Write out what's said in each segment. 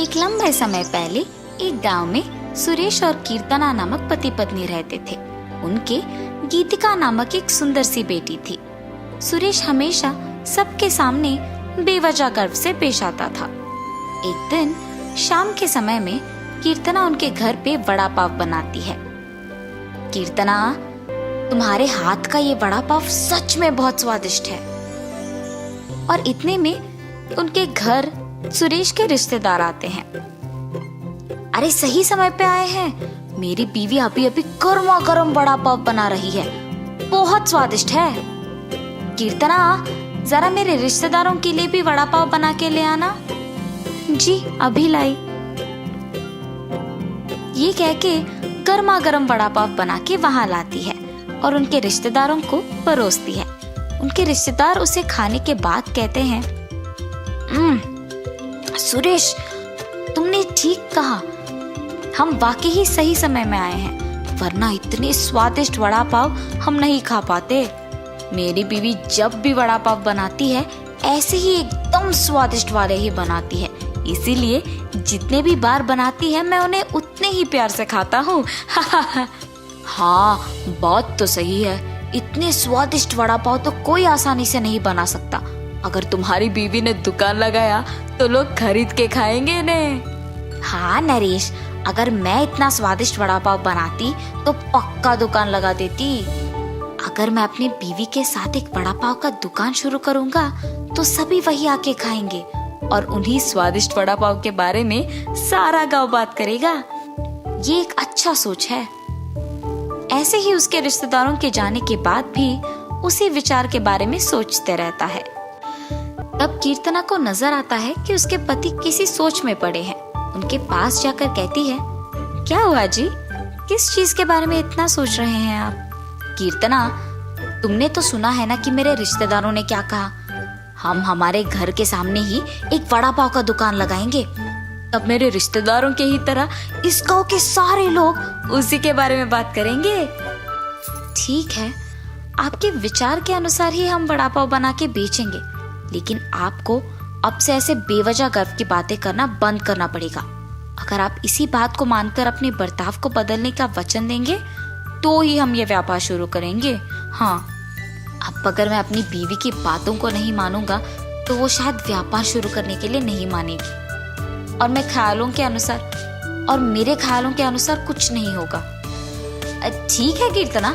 एक लंबे समय पहले एक गांव में सुरेश और कीर्तना नामक पति पत्नी रहते थे। उनके गीतिका नामक एक सुंदर सी बेटी थी। सुरेश हमेशा सबके सामने बेवजह गर्व से पेश आता था। एक दिन शाम के समय में कीर्तना उनके घर पे वड़ा पाव बनाती है। कीर्तना, तुम्हारे हाथ का ये वड़ा पाव सच में बहुत स्वादिष्ट है। और इतने में उनके घर सुरेश के रिश्तेदार आते हैं। अरे सही समय पे आए हैं, मेरी बीवी अभी अभी गर्मा गर्म वड़ा पाव बना रही है, बहुत स्वादिष्ट है। कीर्तना, जरा मेरे रिश्तेदारों के लिए भी वड़ा पाव बना के ले आना। जी अभी लाई। ये कह के गर्मा गर्म वड़ा पाव बना के वहां लाती है और उनके रिश्तेदारों को परोसती है। उनके रिश्तेदार उसे खाने के बाद कहते हैं, सुरेश, तुमने ठीक कहा, हम वाकई ही सही समय में आए हैं, वरना इतने स्वादिष्ट वड़ा पाव हम नहीं खा पाते। मेरी बीवी जब भी वड़ा पाव बनाती है ऐसे ही एकदम स्वादिष्ट वाले ही बनाती है, इसीलिए जितने भी बार बनाती है मैं उन्हें उतने ही प्यार से खाता हूँ। हाँ, बात तो सही है, इतने स्वादिष्ट वड़ा पाव तो कोई आसानी से नहीं बना सकता। अगर तुम्हारी बीवी ने दुकान लगाया तो लोग खरीद के खाएंगे ने। हाँ नरेश, अगर मैं इतना स्वादिष्ट वड़ा पाव बनाती तो पक्का दुकान लगा देती। अगर मैं अपनी बीवी के साथ एक वड़ा पाव का दुकान शुरू करूंगा तो सभी वही आके खाएंगे और उन्हीं स्वादिष्ट वड़ा पाव के बारे में सारा गांव बात करेगा। ये एक अच्छा सोच है। ऐसे ही उसके रिश्तेदारों के जाने के बाद भी उसी विचार के बारे में सोचते रहता है। तब कीर्तना को नजर आता है कि उसके पति किसी सोच में पड़े हैं। उनके पास जाकर कहती है, क्या हुआ जी, किस चीज के बारे में इतना सोच रहे हैं आप? कीर्तना, तुमने तो सुना है ना कि मेरे रिश्तेदारों ने क्या कहा, हम हमारे घर के सामने ही एक वड़ा पाव का दुकान लगाएंगे। तब मेरे रिश्तेदारों के ही तरह इस गांव के सारे लोग उसी के बारे में बात करेंगे। ठीक है, आपके विचार के अनुसार ही हम वड़ा पाव बना के बेचेंगे, लेकिन आपको अब से ऐसे बेवजह गर्व की बातें करना बंद करना पड़ेगा। अगर आप इसी बात को मानकर अपने बर्ताव को बदलने का वचन देंगे तो ही हम ये व्यापार शुरू करेंगे। हाँ, अब अगर मैं अपनी बीवी की बातों को नहीं मानूंगा तो वो शायद व्यापार शुरू करने के लिए नहीं मानेगी और मेरे ख्यालों के अनुसार कुछ नहीं होगा। ठीक है कीर्तना,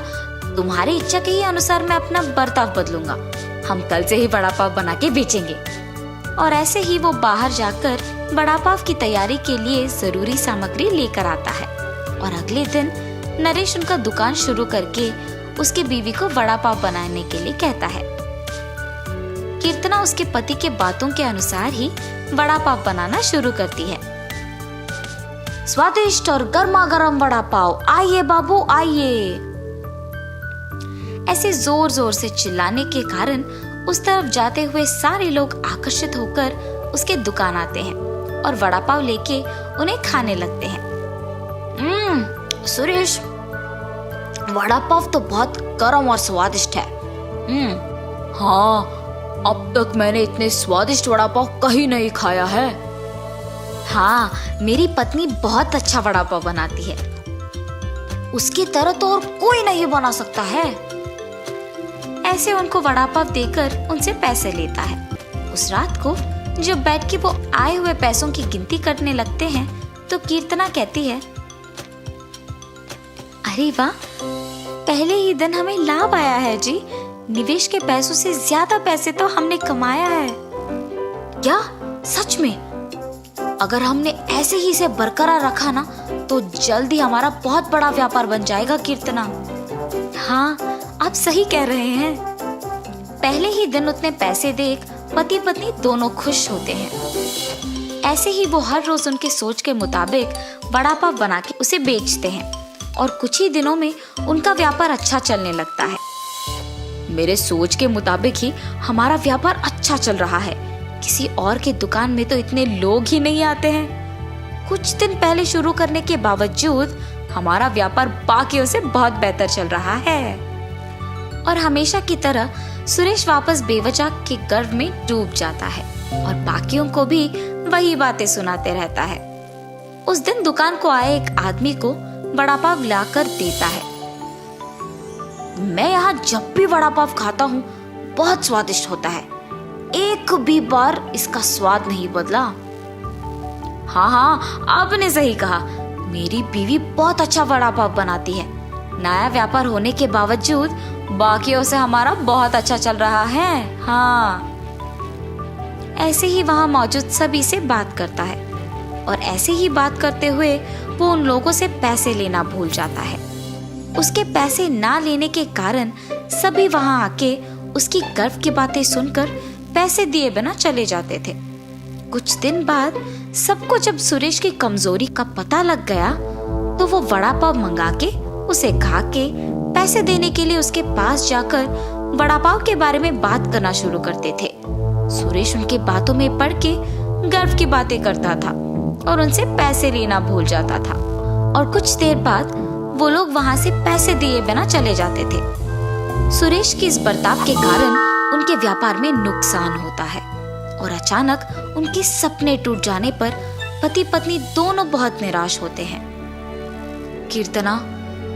तुम्हारी इच्छा के ही अनुसार मैं अपना बर्ताव बदलूंगा। हम कल से ही वड़ा पाव बना के बेचेंगे। और ऐसे ही वो बाहर जाकर वड़ा पाव की तैयारी के लिए जरूरी सामग्री लेकर आता है और अगले दिन नरेश उनका दुकान शुरू करके उसकी बीवी को वड़ा पाव बनाने के लिए कहता है। कीर्तना उसके पति के बातों के अनुसार ही वड़ा पाव बनाना शुरू करती है। स्वादिष्ट और गर्मा गर्म वड़ा पाव, आइए बाबू आइए। ऐसे जोर जोर से चिल्लाने के कारण उस तरफ जाते हुए सारे लोग आकर्षित होकर उसके दुकान आते हैं और वड़ा पाव लेके उन्हें खाने लगते हैं। सुरेश, वड़ा पाव तो बहुत गर्म और स्वादिष्ट है। हाँ, अब तक मैंने इतने स्वादिष्ट वड़ा पाव कहीं नहीं खाया है। हाँ, मेरी पत्नी बहुत अच्छा वड़ा पाव बनाती है, उसकी तरह तो और कोई नहीं बना सकता है। ऐसे उनको वड़ा पाव देकर उनसे पैसे लेता है। उस रात को जब बैठ के वो आए हुए पैसों की गिनती करने लगते हैं तो कीर्तना कहती है, अरे वाह, पहले ही दिन हमें लाभ आया है जी। निवेश के पैसों से ज्यादा पैसे तो हमने कमाया है। क्या सच में? अगर हमने ऐसे ही इसे बरकरार रखा ना तो जल्द ही हमारा बहुत बड़ा व्यापार बन जाएगा कीर्तना। हाँ, आप सही कह रहे हैं। पहले ही दिन उतने पैसे देख पति पत्नी दोनों खुश होते हैं। ऐसे ही वो हर रोज उनके सोच के मुताबिक वड़ा पाव बना के उसे बेचते हैं और कुछ ही दिनों में उनका व्यापार अच्छा चलने लगता है। मेरे सोच के मुताबिक ही हमारा व्यापार अच्छा चल रहा है, किसी और के दुकान में तो इतने लोग ही नहीं आते हैं। कुछ दिन पहले शुरू करने के बावजूद हमारा व्यापार बाकियों से बहुत बेहतर चल रहा है। और हमेशा की तरह सुरेश वापस बेवजह के गर्व में डूब जाता है और बाकियों को भी वही बातें सुनाते रहता है। उस दिन दुकान को आए एक आदमी को वड़ा पाव लाकर देता है। मैं यहाँ जब भी वड़ा पाव खाता हूँ बहुत स्वादिष्ट होता है, एक भी बार इसका स्वाद नहीं बदला। हाँ, आपने सही कहा, मेरी बीवी बहुत अच्छा वड़ा पाव बनाती है। नया व्यापार होने के बावजूद बाकियों से हमारा बहुत अच्छा चल रहा है। हाँ, ऐसे ही वहाँ मौजूद सभी से बात करता है और ऐसे ही बात करते हुए वो उन लोगों से पैसे लेना भूल जाता है। उसके पैसे ना लेने के कारण सभी वहाँ आके उसकी गर्व की बातें सुनकर पैसे दिए बिना चले जाते थे। कुछ दिन बाद सबको जब सुरेश की कमजोरी का पता लग गया तो वो वड़ा पाव मंगा के उसे खा के पैसे देने के लिए उसके पास जाकर वड़ा पाव के बारे में बात करना शुरू करते थे। सुरेश उनके बातों में पड़ के गर्व की बातें करता था और उनसे पैसे लेना भूल जाता था और कुछ देर बाद वो लोग वहां से पैसे दिए बिना चले जाते थे। सुरेश के इस बर्ताव के कारण उनके व्यापार में नुकसान होता है और अचानक उनके सपने टूट जाने पर पति पत्नी दोनों बहुत निराश होते हैं। कीर्तना,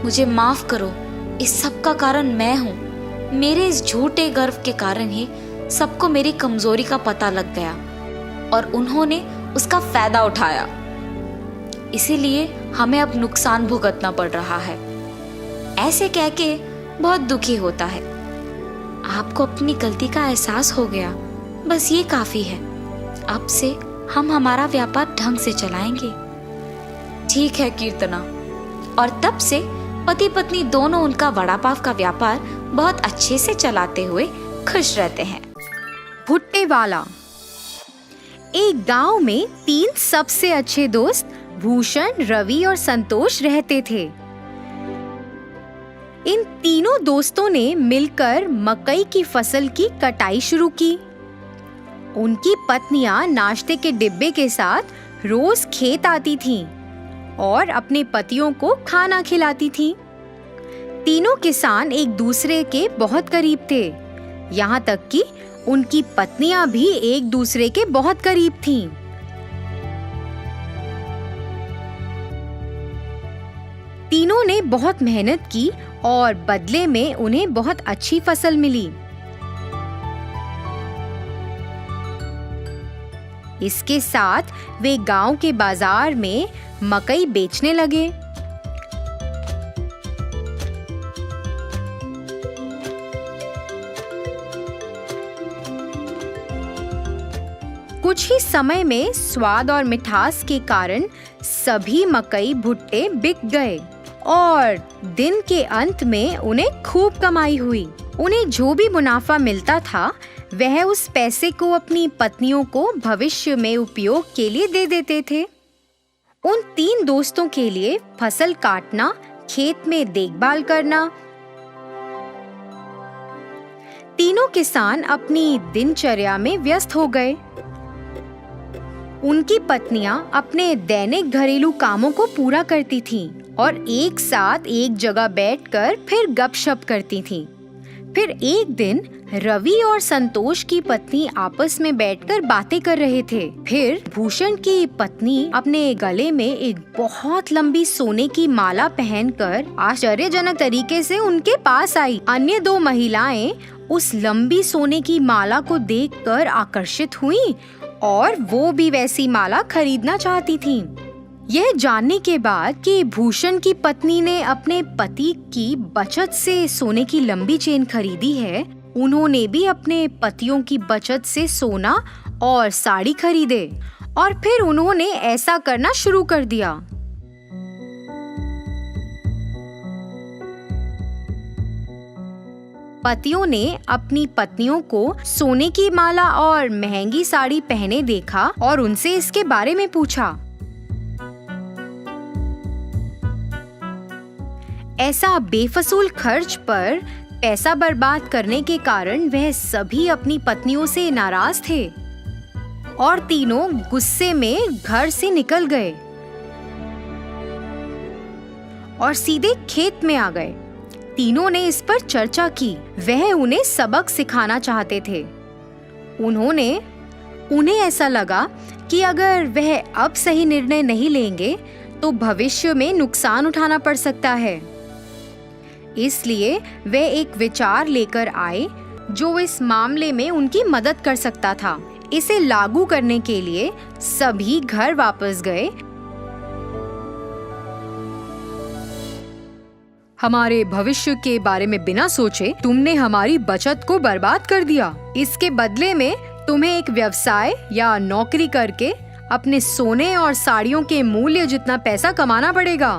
मुझे माफ करो, इस सब का कारण मैं हूँ। मेरे इस झूठे गर्व के कारण ही सबको मेरी कमजोरी का पता लग गया और उन्होंने उसका फायदा उठाया, इसीलिए हमें अब नुकसान भुगतना पड़ रहा है। ऐसे कह के बहुत दुखी होता है। आपको अपनी गलती का एहसास हो गया, बस ये काफी है। अब से हम हमारा व्यापार ढंग से चलाएंगे। ठीक है कीर्तना। और तब से पति पत्नी दोनों उनका वड़ा पाव का व्यापार बहुत अच्छे से चलाते हुए खुश रहते हैं। भुट्टे वाला। एक गांव में 3 सबसे अच्छे दोस्त भूषण, रवि और संतोष रहते थे। इन तीनों दोस्तों ने मिलकर मकई की फसल की कटाई शुरू की। उनकी पत्नियां नाश्ते के डिब्बे के साथ रोज खेत आती थीं और अपने पतियों को खाना खिलाती थीं। तीनों किसान एक दूसरे के बहुत करीब थे, यहाँ तक कि उनकी पत्नियां भी एक दूसरे के बहुत करीब थीं। तीनों ने बहुत मेहनत की और बदले में उन्हें बहुत अच्छी फसल मिली। इसके साथ वे गांव के बाजार में मकई बेचने लगे। कुछ ही समय में स्वाद और मिठास के कारण सभी मकई भुट्टे बिक गए और दिन के अंत में उन्हें खूब कमाई हुई। उन्हें जो भी मुनाफा मिलता था वह उस पैसे को अपनी पत्नियों को भविष्य में उपयोग के लिए दे देते थे। उन 3 दोस्तों के लिए फसल काटना, खेत में देखभाल करना। तीनों किसान अपनी दिनचर्या में व्यस्त हो गए। उनकी पत्नियां अपने दैनिक घरेलू कामों को पूरा करती थीं और एक साथ एक जगह बैठकर फिर गपशप करती थीं। फिर एक दिन रवि और संतोष की पत्नी आपस में बैठकर बातें कर रहे थे। फिर भूषण की पत्नी अपने गले में एक बहुत लंबी सोने की माला पहनकर आश्चर्यजनक तरीके से उनके पास आई। अन्य 2 महिलाएं उस लंबी सोने की माला को देखकर आकर्षित हुईं और वो भी वैसी माला खरीदना चाहती थीं। यह जानने के बाद कि भूषण की पत्नी ने अपने पति की बचत से सोने की लंबी चेन खरीदी है, उन्होंने भी अपने पतियों की बचत से सोना और साड़ी खरीदे और फिर उन्होंने ऐसा करना शुरू कर दिया। पतियों ने अपनी पत्नियों को सोने की माला और महंगी साड़ी पहने देखा और उनसे इसके बारे में पूछा। ऐसा बेफजूल खर्च पर पैसा बर्बाद करने के कारण वह सभी अपनी पत्नियों से नाराज थे और तीनों गुस्से में घर से निकल गए और सीधे खेत में आ गए। तीनों ने इस पर चर्चा की। वह उन्हें सबक सिखाना चाहते थे। उन्हें ऐसा लगा कि अगर वह अब सही निर्णय नहीं लेंगे तो भविष्य में नुकसान उठाना पड़ सकता है। इसलिए वे एक विचार लेकर आए जो इस मामले में उनकी मदद कर सकता था। इसे लागू करने के लिए सभी घर वापस गए। हमारे भविष्य के बारे में बिना सोचे तुमने हमारी बचत को बर्बाद कर दिया। इसके बदले में तुम्हें एक व्यवसाय या नौकरी करके अपने सोने और साड़ियों के मूल्य जितना पैसा कमाना पड़ेगा।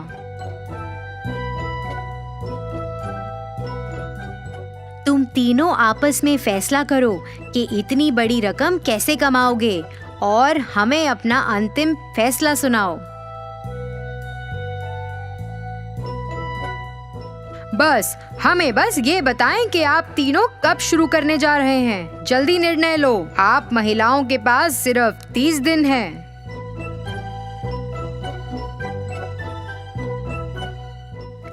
तुम तीनों आपस में फैसला करो कि इतनी बड़ी रकम कैसे कमाओगे और हमें अपना अंतिम फैसला सुनाओ। हमें बस ये बताएं कि आप तीनों कब शुरू करने जा रहे हैं। जल्दी निर्णय लो। आप महिलाओं के पास सिर्फ 30 दिन हैं।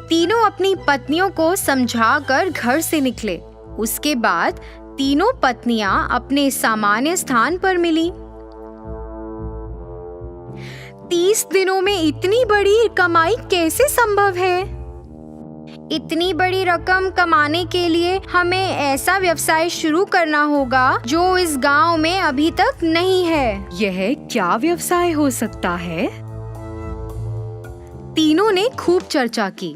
तीनों अपनी पत्नियों को समझाकर घर से निकले। उसके बाद तीनों पत्नियां अपने सामान्य स्थान पर मिली। 30 दिनों में इतनी बड़ी कमाई कैसे संभव है? इतनी बड़ी रकम कमाने के लिए हमें ऐसा व्यवसाय शुरू करना होगा जो इस गांव में अभी तक नहीं है। यह क्या व्यवसाय हो सकता है? तीनों ने खूब चर्चा की।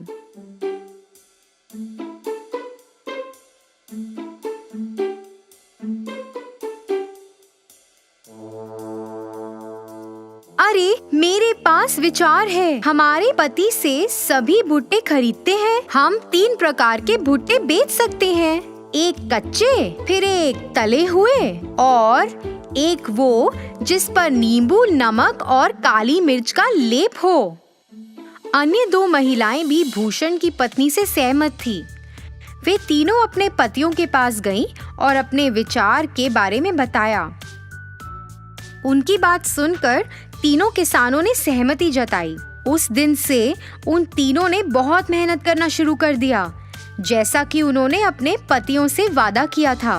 अरे, मेरे पास विचार है। हमारे पति से सभी भुट्टे खरीदते हैं। हम 3 प्रकार के भुट्टे बेच सकते हैं। एक कच्चे, फिर एक तले हुए और एक वो जिस पर नींबू, नमक और काली मिर्च का लेप हो। अन्य 2 महिलाएं भी भूषण की पत्नी से सहमत थी। वे तीनों अपने पतियों के पास गईं और अपने विचार के बारे में बताया। उनकी बात सुनकर तीनों किसानों ने सहमति जताई। उस दिन से उन तीनों ने बहुत मेहनत करना शुरू कर दिया, जैसा कि उन्होंने अपने पतियों से वादा किया था।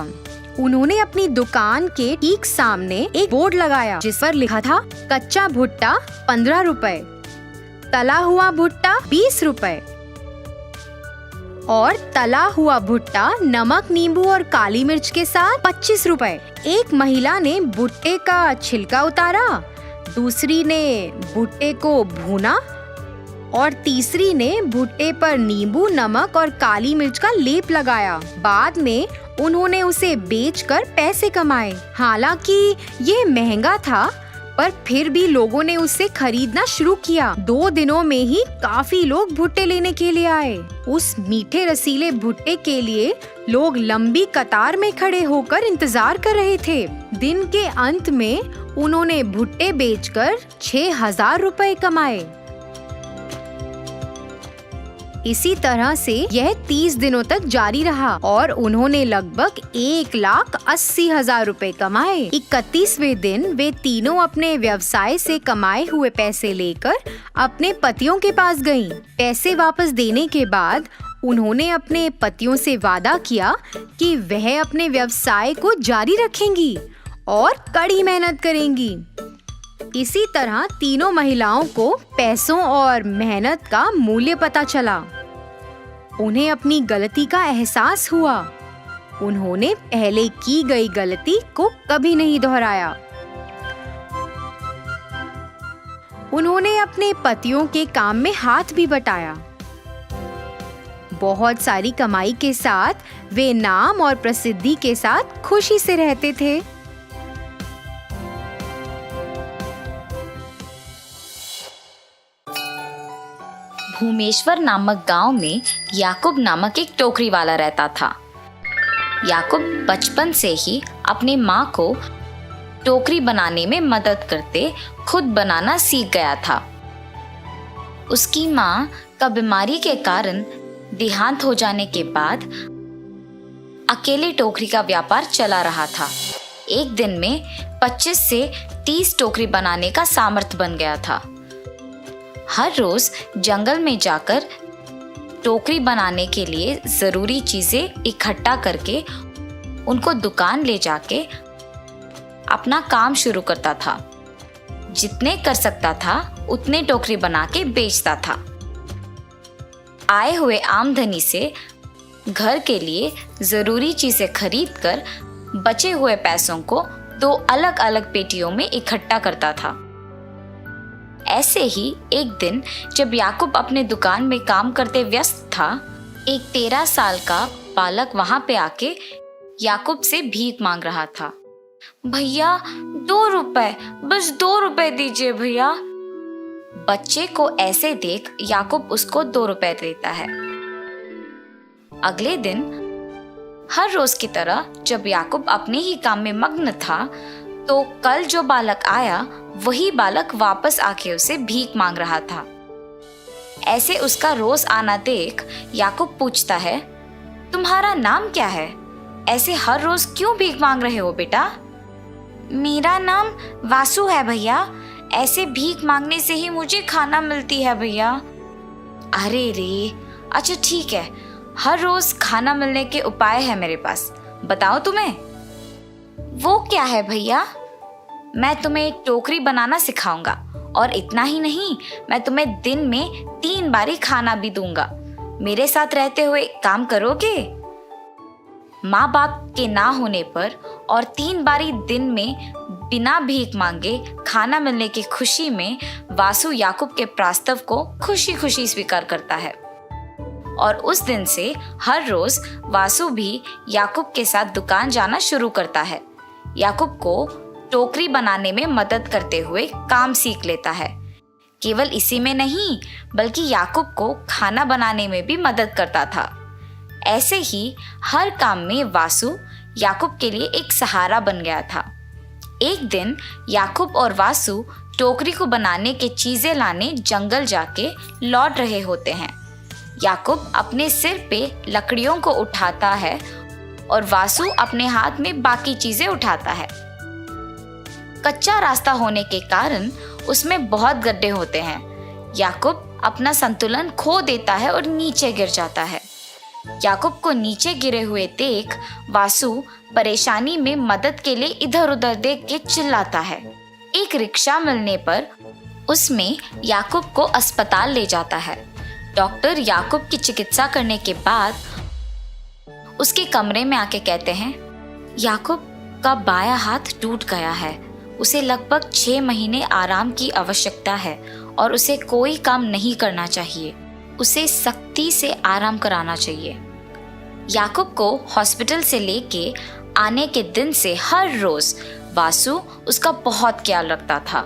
उन्होंने अपनी दुकान के ठीक सामने एक बोर्ड लगाया जिस पर लिखा था कच्चा भुट्टा 15 रुपए, तला हुआ भुट्टा 20 रुपए और तला हुआ भुट्टा नमक, नींबू और काली मिर्च के साथ 25 रुपए। एक महिला ने भुट्टे का छिलका उतारा, दूसरी ने भुट्टे को भूना और तीसरी ने भुट्टे पर नींबू, नमक और काली मिर्च का लेप लगाया। बाद में उन्होंने उसे बेचकर पैसे कमाए। हालांकि ये महंगा था, पर फिर भी लोगों ने उसे खरीदना शुरू किया। 2 दिनों में ही काफी लोग भुट्टे लेने के लिए आए। उस मीठे रसीले भुट्टे के लिए लोग लंबी कतार में खड़े होकर इंतजार कर रहे थे। दिन के अंत में उन्होंने भुट्टे बेचकर 6,000 रुपए कमाए। इसी तरह से यह 30 दिनों तक जारी रहा और उन्होंने लगभग 1,80,000 रुपए कमाए। 31वें दिन वे तीनों अपने व्यवसाय से कमाए हुए पैसे लेकर अपने पतियों के पास गईं। पैसे वापस देने के बाद उन्होंने अपने पतियों से वादा किया कि वह अपने व्यवसाय को जारी रखेंगी और कड़ी मेहनत करेंगी। इसी तरह तीनों महिलाओं को पैसों और मेहनत का मूल्य पता चला। उन्हें अपनी गलती का एहसास हुआ। उन्होंने पहले की गई गलती को कभी नहीं दोहराया। उन्होंने अपने पतियों के काम में हाथ भी बटाया। बहुत सारी कमाई के साथ वे नाम और प्रसिद्धि के साथ खुशी से रहते थे। भूमेश्वर नामक गांव में याकूब नामक एक टोकरी वाला रहता था। याकूब बचपन से ही अपनी माँ को टोकरी बनाने में मदद करते खुद बनाना सीख गया था। उसकी माँ का बीमारी के कारण देहांत हो जाने के बाद अकेले टोकरी का व्यापार चला रहा था। एक दिन में 25 से 30 टोकरी बनाने का सामर्थ्य बन गया था। हर रोज जंगल में जाकर टोकरी बनाने के लिए जरूरी चीजें इकट्ठा करके उनको दुकान ले जाके अपना काम शुरू करता था। जितने कर सकता था उतने टोकरी बना के बेचता था। आए हुए आमदनी से घर के लिए जरूरी चीजें खरीद कर बचे हुए पैसों को 2 अलग अलग पेटियों में इकट्ठा करता था। ऐसे ही एक दिन जब याकूब अपने दुकान में काम करते व्यस्त था, एक 13 साल का बालक वहां पे आके याकूब से भीख मांग रहा था। भैया 2 रुपए, बस 2 रुपए दीजिए भैया। बच्चे को ऐसे देख याकूब उसको 2 रुपए देता है। अगले दिन हर रोज की तरह जब याकूब अपने ही काम में मग्न था, तो कल जो बालक आया वही बालक वापस आके उसे भीख मांग रहा था। ऐसे उसका रोज आना देख याकूब पूछता है, तुम्हारा नाम क्या है? ऐसे हर रोज क्यों भीख मांग रहे हो बेटा? मेरा नाम वासु है भैया। ऐसे भीख मांगने से ही मुझे खाना मिलती है भैया। अरे रे, अच्छा ठीक है, हर रोज खाना मिलने के उपाय है मेरे पास, बताओ तुम्हें। वो क्या है भैया? मैं तुम्हें टोकरी बनाना सिखाऊंगा, और इतना ही नहीं, मैं तुम्हें दिन में 3 बारी खाना भी दूंगा। मेरे साथ रहते हुए काम करोगे? माँ बाप के ना होने पर और 3 बारी दिन में बिना भीख मांगे खाना मिलने की खुशी में वासु याकूब के प्रस्ताव को खुशी खुशी स्वीकार करता है। और उस दिन से हर रोज वासु भी याकूब के साथ दुकान जाना शुरू करता है। याकूब को टोकरी बनाने में मदद करते हुए काम सीख लेता है। केवल इसी में नहीं, बल्कि याकूब को खाना बनाने में भी मदद करता था। ऐसे ही हर काम में वासु याकूब के लिए एक सहारा बन गया था। एक दिन याकूब और वासु टोकरी को बनाने के चीजें लाने जंगल जाके लौट रहे होते हैं। याकूब अपने सिर पे लकड़ियों को उठाता है और वासु अपने हाथ में बाकी चीजें उठाता है। कच्चा रास्ता होने के कारण उसमें बहुत गड्ढे होते हैं। याकूब अपना संतुलन खो देता है और नीचे गिर जाता है। याकूब को नीचे गिरे हुए देख वासु परेशानी में मदद के लिए इधर उधर देख के चिल्लाता है। एक रिक्शा मिलने पर उसमें याकूब को अस्पताल ले जाता है। डॉक्टर याकूब की चिकित्सा करने के बाद उसके कमरे में आके कहते हैं, याकूब का बायां हाथ टूट गया है। उसे लगभग 6 महीने आराम की आवश्यकता है और उसे कोई काम नहीं करना चाहिए। उसे सख्ती से आराम कराना चाहिए। याकूब को हॉस्पिटल से लेके आने के दिन से हर रोज वासु उसका बहुत ख्याल रखता था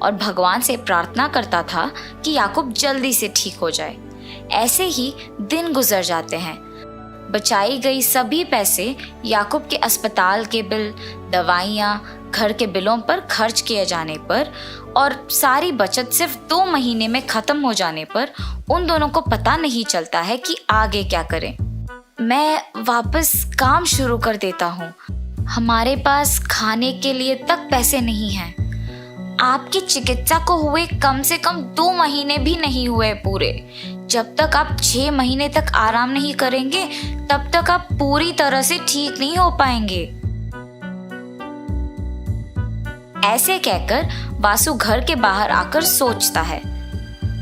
और भगवान से प्रार्थना करता था कि याकूब जल्दी से ठीक हो जाए। ऐसे ही दिन गुजर जाते हैं। बचाई गई सभी पैसे याकूब के अस्पताल के बिल, दवाइयाँ, घर के बिलों पर खर्च किए जाने पर और सारी बचत सिर्फ 2 महीने में खत्म हो जाने पर उन दोनों को पता नहीं चलता है कि आगे क्या करें। मैं वापस काम शुरू कर देता हूँ। हमारे पास खाने के लिए तक पैसे नहीं हैं। आपकी चिकित्सा को हुए कम से कम 2 महीने भी नहीं हुए पूरे। जब तक आप 6 महीने तक आराम नहीं करेंगे तब तक आप पूरी तरह से ठीक नहीं हो पाएंगे। ऐसे कहकर वासु घर के बाहर आकर सोचता है,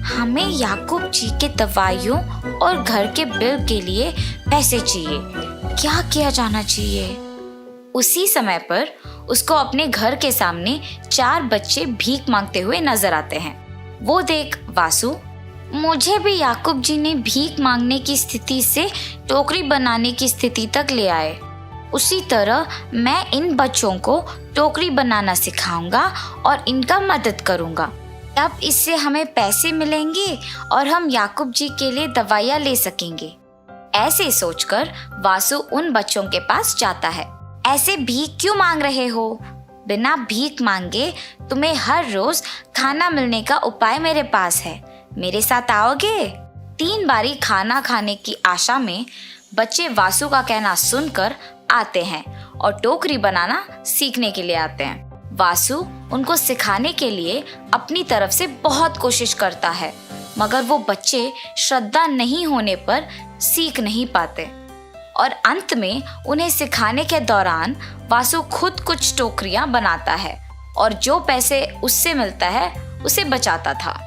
हमें याकूब जी के दवाइयों और घर के बिल के लिए पैसे चाहिए। क्या किया जाना चाहिए? उसी समय पर उसको अपने घर के सामने 4 बच्चे भीख मांगते हुए नजर आते हैं। वो देख वासु, मुझे भी याकूब जी ने भीख मांगने की स्थिति से टोकरी बनाने की स्थिति तक ले आए। उसी तरह मैं इन बच्चों को टोकरी बनाना सिखाऊंगा और इनका मदद करूंगा। तब इससे हमें पैसे मिलेंगे और हम याकूब जी के लिए दवाइयाँ ले सकेंगे। ऐसे सोचकर वासु उन बच्चों के पास जाता है। ऐसे भीख क्यों मांग रहे हो? बिना भीख मांगे तुम्हें हर रोज खाना मिलने का उपाय मेरे पास है। मेरे साथ आओगे? 3 बारी खाना खाने की आशा में बच्चे वासु का कहना सुनकर आते हैं और टोकरी बनाना सीखने के लिए आते हैं। वासु उनको सिखाने के लिए अपनी तरफ से बहुत कोशिश करता है, मगर वो बच्चे श्रद्धा नहीं होने पर सीख नहीं पाते और अंत में उन्हें सिखाने के दौरान वासु खुद कुछ टोकरियां बनाता है और जो पैसे उससे मिलता है उसे बचाता था।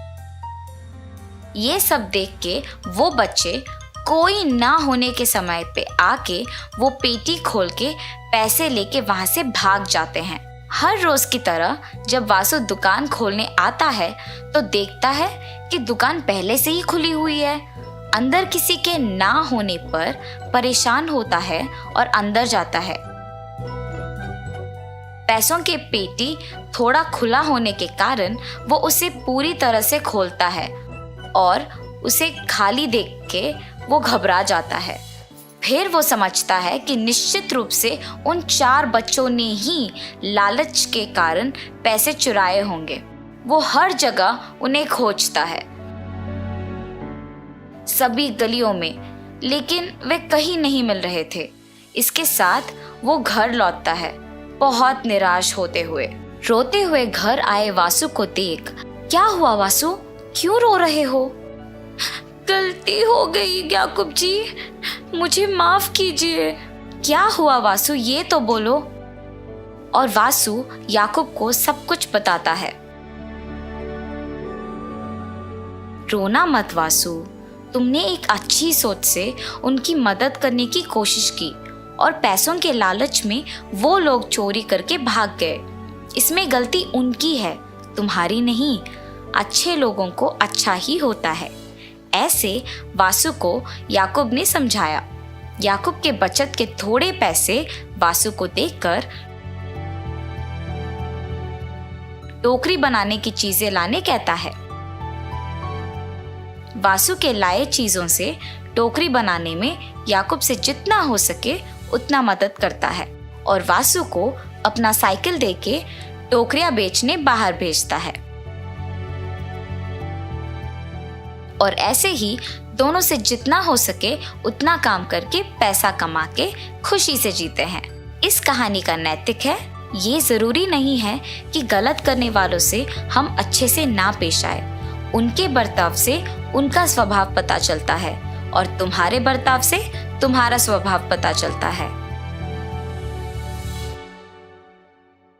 ये सब देख के वो बच्चे कोई ना होने के समय पे आके वो पेटी खोल के पैसे लेके वहां से भाग जाते हैं। हर रोज की तरह जब वासु दुकान खोलने आता है तो देखता है कि दुकान पहले से ही खुली हुई है। अंदर किसी के ना होने पर परेशान होता है और अंदर जाता है। पैसों के पेटी थोड़ा खुला होने के कारण वो उसे पूरी तरह से खोलता है और उसे खाली देख के वो घबरा जाता है। फिर वो समझता है कि निश्चित रूप से उन 4 बच्चों ने ही लालच के कारण पैसे चुराए होंगे। वो हर जगह उन्हें खोजता है, सभी गलियों में, लेकिन वे कहीं नहीं मिल रहे थे। इसके साथ वो घर लौटता है, बहुत निराश होते हुए। रोते हुए घर आए वासु को देख, क्या हुआ वासु, क्यों रो रहे हो? गलती हो गई याकूब जी, मुझे माफ कीजिए। क्या हुआ वासु, ये तो बोलो। और वासु याकूब को सब कुछ बताता है। रोना मत वासु, तुमने एक अच्छी सोच से उनकी मदद करने की कोशिश की और पैसों के लालच में वो लोग चोरी करके भाग गए। इसमें गलती उनकी है, तुम्हारी नहीं। अच्छे लोगों को अच्छा ही होता है। ऐसे वासु को याकूब ने समझाया। याकूब के बचत के थोड़े पैसे वासु को देकर टोकरी बनाने की चीजें लाने कहता है। वासु के लाए चीजों से टोकरी बनाने में याकूब से जितना हो सके उतना मदद करता है और वासु को अपना साइकिल देके टोकरियां बेचने बाहर भेजता है। और ऐसे ही दोनों से जितना हो सके उतना काम करके पैसा कमा के खुशी से जीते हैं। इस कहानी का नैतिक है, ये जरूरी नहीं है कि गलत करने वालों से हम अच्छे से ना पेश आए। उनके बर्ताव से उनका स्वभाव पता चलता है और तुम्हारे बर्ताव से तुम्हारा स्वभाव पता चलता है।